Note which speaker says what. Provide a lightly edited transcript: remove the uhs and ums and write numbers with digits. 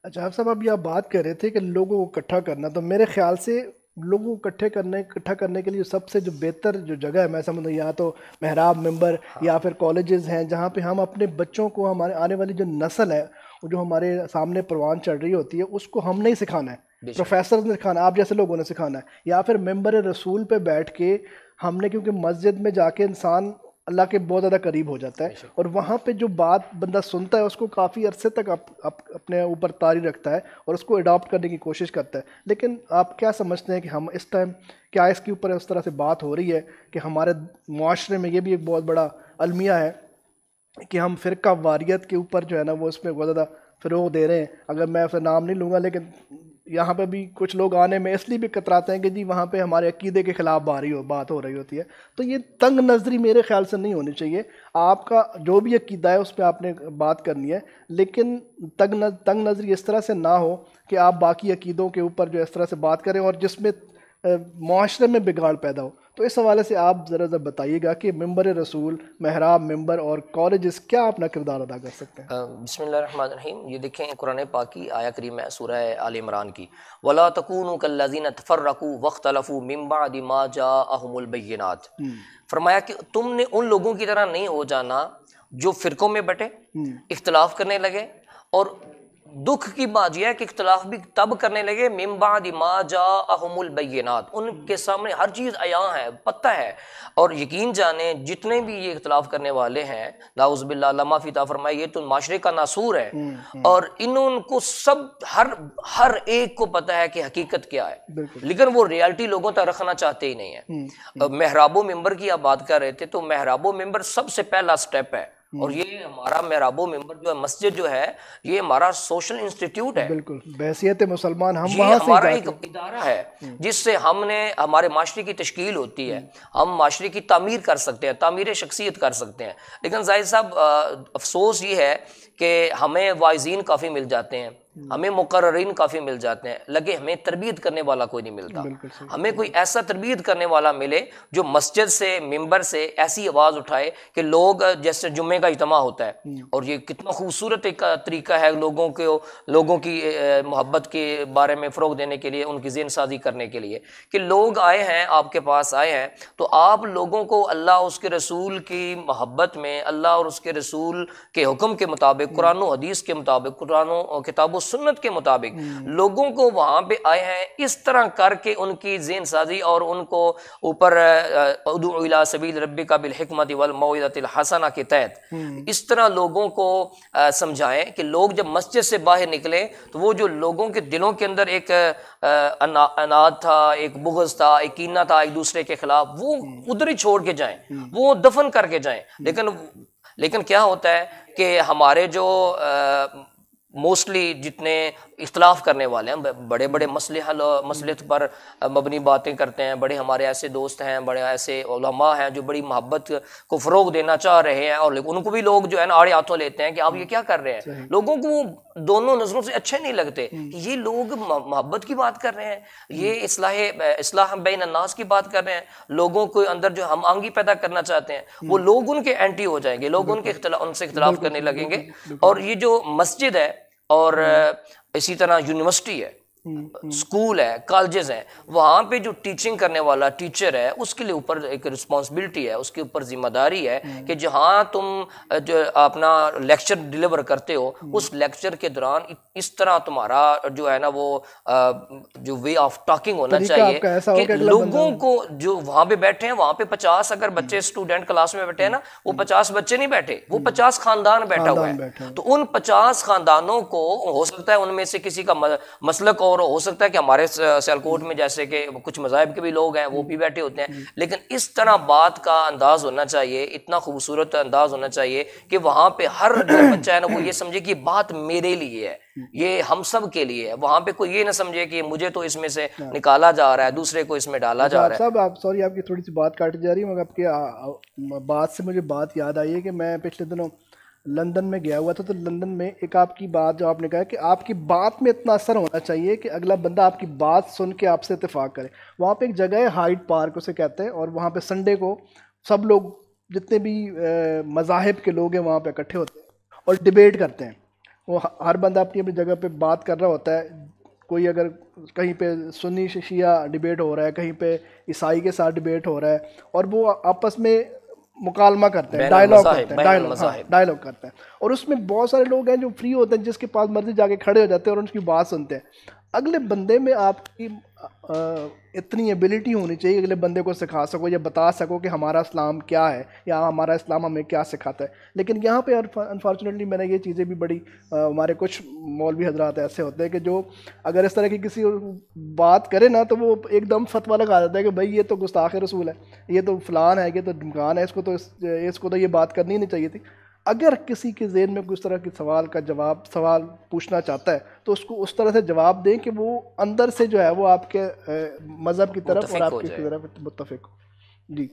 Speaker 1: اچھا آپ صاحب، ابھی آپ بات کر رہے تھے کہ لوگوں کو اکٹھا کرنا، تو میرے خیال سے لوگوں کو اکٹھا کرنے کے لیے سب سے جو بہتر جو جگہ ہے، میں سمجھتا ہوں یا تو محراب ممبر یا پھر کالجز ہیں، جہاں پہ ہم اپنے بچوں کو، ہمارے آنے والی جو نسل ہے، وہ جو ہمارے سامنے پروان چڑھ رہی ہوتی ہے، اس کو ہم نہیں سکھانا ہے،
Speaker 2: بے شک
Speaker 1: پروفیسر نے سکھانا ہے، آپ جیسے لوگوں نے سکھانا ہے، یا پھر ممبر رسول پہ بیٹھ کے ہم نے، کیونکہ مسجد میں جا کے انسان اللہ کے بہت زیادہ قریب ہو جاتا ہے،
Speaker 2: بے شک
Speaker 1: اور وہاں پہ جو بات بندہ سنتا ہے اس کو کافی عرصے تک اپنے اوپر طاری رکھتا ہے اور اس کو اڈاپٹ کرنے کی کوشش کرتا ہے۔ لیکن آپ کیا سمجھتے ہیں کہ ہم اس ٹائم کیا اس کے اوپر اس طرح سے بات ہو رہی ہے کہ ہمارے معاشرے میں یہ بھی ایک بہت بڑا المیہ ہے کہ ہم فرقہ واریت کے اوپر جو ہے نا وہ اس میں بہت زیادہ فروغ دے رہے ہیں؟ اگر میں اسے نام نہیں لوں گا، لیکن یہاں پہ بھی کچھ لوگ آنے میں اس لیے بھی کتراتے ہیں کہ جی وہاں پہ ہمارے عقیدے کے خلاف بات ہو رہی ہوتی ہے۔ تو یہ تنگ نظری میرے خیال سے نہیں ہونی چاہیے۔ آپ کا جو بھی عقیدہ ہے اس پہ آپ نے بات کرنی ہے، لیکن تنگ نظری اس طرح سے نہ ہو کہ آپ باقی عقیدوں کے اوپر جو اس طرح سے بات کریں اور جس میں معاشرے میں بگاڑ پیدا ہو۔ تو اس حوالے سے آپ ذرا بتائیے گا کہ ممبر رسول، محراب ممبر اور کالجز کیا اپنا کردار ادا کر سکتے ہیں؟
Speaker 2: بسم اللہ الرحمن الرحیم۔ یہ دیکھیں قرآن پاک کی آیہ کریم ہے، سورہ آل عمران کی، وَلَا تَكُونُوا كَالَّذِينَ تَفَرَّقُوا وَاخْتَلَفُوا مِن بَعْدِ مَا جَاءَهُمُ الْبَيِّنَاتُ۔ فرمایا کہ تم نے ان لوگوں کی طرح نہیں ہو جانا جو فرقوں میں بٹے، اختلاف کرنے لگے، اور دکھ کی بات یہ ہے کہ اختلاف بھی تب کرنے لگے من بعد ما جاءہم البینات، ان کے سامنے ہر چیز عیاں ہے، پتہ ہے، اور یقین جانیں جتنے بھی یہ اختلاف کرنے والے ہیں، نعوذ باللہ، علامہ فی عطا فرمائے، یہ تو معاشرے کا ناسور ہے، اور انہوں کو سب ہر ایک کو پتہ ہے کہ حقیقت کیا ہے،
Speaker 1: بالکل
Speaker 2: لیکن وہ ریالٹی لوگوں تک رکھنا چاہتے ہی نہیں ہے۔ محراب و ممبر کی آپ بات کر رہے تھے، تو محراب و ممبر سب سے پہلا سٹیپ ہے، اور یہ ہمارا محراب و ممبر جو ہے، مسجد جو ہے، یہ ہمارا سوشل انسٹیٹیوٹ ہے،
Speaker 1: بالکل بحیثیت مسلمان ہم
Speaker 2: یہ
Speaker 1: وہاں سے ہی
Speaker 2: ہمارا
Speaker 1: جا
Speaker 2: ایک
Speaker 1: کے
Speaker 2: ادارہ ہے جس سے ہم نے، ہمارے معاشرے کی تشکیل ہوتی ہے، ہم معاشرے کی تعمیر کر سکتے ہیں، تعمیر شخصیت کر سکتے ہیں۔ لیکن زاہد صاحب، افسوس یہ ہے کہ ہمیں واعظین کافی مل جاتے ہیں، ہمیں مقررین کافی مل جاتے ہیں، لگے ہمیں تربیت کرنے والا کوئی نہیں ملتا۔
Speaker 1: بالکل صحیح
Speaker 2: ہمیں کوئی
Speaker 1: بالکل
Speaker 2: ایسا تربیت کرنے والا ملے جو مسجد سے، ممبر سے ایسی آواز اٹھائے کہ لوگ، جیسے جمعے کا اجتماع ہوتا ہے، اور یہ کتنا خوبصورت ایک طریقہ ہے لوگوں کی محبت کے بارے میں فروغ دینے کے لیے، ان کی ذہن سازی کرنے کے لیے، کہ لوگ آئے ہیں آپ کے پاس آئے ہیں، تو آپ لوگوں کو اللہ اس کے رسول کی محبت میں، اللہ اور اس کے رسول کے حکم کے مطابق، قرآن و حدیث کے مطابق، قرآن و کتاب و سنت کے مطابق لوگوں کو وہاں پہ آئے ہیں، اس طرح کر کے ان کی ذہن سازی اور ان کو اوپر ادعو الی سبیل ربک بالحکمت والموعظۃ الحسنہ کے تحت اس طرح لوگوں کو سمجھائیں کہ لوگ جب مسجد سے باہر نکلے تو وہ جو لوگوں کے دلوں کے اندر ایک اناد تھا، ایک بغض تھا، ایک کینہ تھا ایک دوسرے کے خلاف، وہ ادھر ہی چھوڑ کے جائیں، وہ دفن کر کے جائیں۔ لیکن کیا ہوتا ہے کہ ہمارے جو موسٹلی جتنے اختلاف کرنے والے ہیں، بڑے بڑے مسئلے پر مبنی باتیں کرتے ہیں، بڑے ہمارے ایسے دوست ہیں، بڑے ایسے علماء ہیں جو بڑی محبت کو فروغ دینا چاہ رہے ہیں، اور ان کو بھی لوگ جو ہے نا آڑے ہاتھوں لیتے ہیں کہ آپ یہ کیا کر رہے ہیں، لوگوں کو وہ دونوں نظروں سے اچھے نہیں لگتے کہ یہ لوگ محبت کی بات کر رہے ہیں، یہ اصلاح بین الناس کی بات کر رہے ہیں، لوگوں کو اندر جو ہم آہنگی پیدا کرنا چاہتے ہیں، وہ لوگ ان کے اینٹی ہو جائیں گے، لوگ ان سے اختلاف کرنے لگیں گے۔ اور یہ جو مسجد ہے، اور اسی طرح یونیورسٹی ہے، اسکول ہے، کالجز ہیں، وہاں پہ جو ٹیچنگ کرنے والا ٹیچر ہے، اس کے لیے اوپر ایک رسپانسبلٹی ہے، اس کے اوپر ذمہ داری ہے کہ جہاں تم جو اپنا لیکچر ڈیلیور کرتے ہو، اس لیکچر کے دوران اس طرح تمہارا جو ہے نا وہ جو وے آف ٹاکنگ ہونا
Speaker 1: طریقہ
Speaker 2: چاہیے
Speaker 1: آپ کا ایسا ہو
Speaker 2: کہ
Speaker 1: کہ اگلا بندہ
Speaker 2: لوگوں کو جو وہاں پہ بیٹھے ہیں، وہاں پہ 50 اگر بچے اسٹوڈنٹ کلاس میں بیٹھے ہیں نا، وہ 50 بچے نہیں بیٹھے، وہ 50 خاندان بیٹھا ہوا
Speaker 1: خاندان
Speaker 2: ہے،
Speaker 1: بیٹھے ہیں۔
Speaker 2: تو ان 50 خاندانوں کو ہو سکتا ہے ان میں سے کسی کا مسلک، اور ہو سکتا ہے کہ ہمارے سیالکوٹ میں جیسے کہ کچھ مذاہب کے بھی لوگ ہیں، وہ بھی بیٹھے ہوتے ہیں، لیکن اس طرح بات کا انداز ہونا چاہیے، اتنا خوبصورت انداز ہونا چاہیے کہ وہاں پہ ہر جو بچہ ہے نا وہ یہ سمجھے کہ یہ بات میرے لیے ہے، یہ ہم سب کے لیے ہے، وہاں پہ کوئی یہ نہ سمجھے کہ مجھے تو اس میں سے نکالا جا رہا ہے، دوسرے کو اس میں ڈالا
Speaker 1: اچھا
Speaker 2: جا
Speaker 1: آپ
Speaker 2: رہا ہے۔
Speaker 1: صاحب، آپ سوری آپ کی تھوڑی سی بات کاٹ جا رہی ہے، مگر آپ کے بات سے مجھے بات یاد آئی ہے کہ میں پچھلے دنوں لندن میں گیا ہوا تھا، تو لندن میں ایک آپ کی بات جو آپ نے کہا کہ آپ کی بات میں اتنا اثر ہونا چاہیے کہ اگلا بندہ آپ کی بات سن کے آپ سے اتفاق کرے۔ وہاں پہ ایک جگہ ہے ہائیڈ پارک اسے کہتے ہیں، اور وہاں پہ سنڈے کو سب لوگ جتنے بھی مذاہب کے لوگ ہیں وہاں پہ اکٹھے ہوتے ہیں اور ڈیبیٹ کرتے ہیں۔ وہ ہر بندہ اپنی اپنی جگہ پہ بات کر رہا ہوتا ہے. کوئی اگر کہیں پہ سنی شیعہ ڈیبیٹ ہو رہا ہے, کہیں پہ عیسائی کے ساتھ ڈیبیٹ ہو رہا ہے, اور وہ آپس میں مکالمہ کرتے ہیں, ڈائلاگ کرتے ہیں, ڈائلاگ کرتے ہیں, اور اس میں بہت سارے لوگ ہیں جو فری ہوتے ہیں, جس کے پاس مرضی جا کے کھڑے ہو جاتے ہیں اور ان کی بات سنتے ہیں. اگلے بندے میں آپ کی اتنی ایبلٹی ہونی چاہیے, اگلے بندے کو سکھا سکو یا بتا سکو کہ ہمارا اسلام کیا ہے یا ہمارا اسلام ہمیں کیا سکھاتا ہے. لیکن یہاں پہ انفارچونیٹلی میں نے یہ چیزیں بھی بڑی, ہمارے کچھ مولوی حضرات ایسے ہوتے ہیں کہ جو اگر اس طرح کی کسی بات کرے نا تو وہ ایک دم فتویٰ لگا دیتا ہے کہ بھائی یہ تو گستاخ رسول ہے, یہ تو فلان ہے, یہ تو ڈھمکان ہے, اس کو تو یہ بات کرنی نہیں چاہیے تھی. اگر کسی کے ذہن میں کس طرح کے سوال پوچھنا چاہتا ہے تو اس کو اس طرح سے جواب دیں کہ وہ اندر سے جو ہے وہ آپ کے مذہب کی طرف اور آپ کی طرف متفق ہو. جی.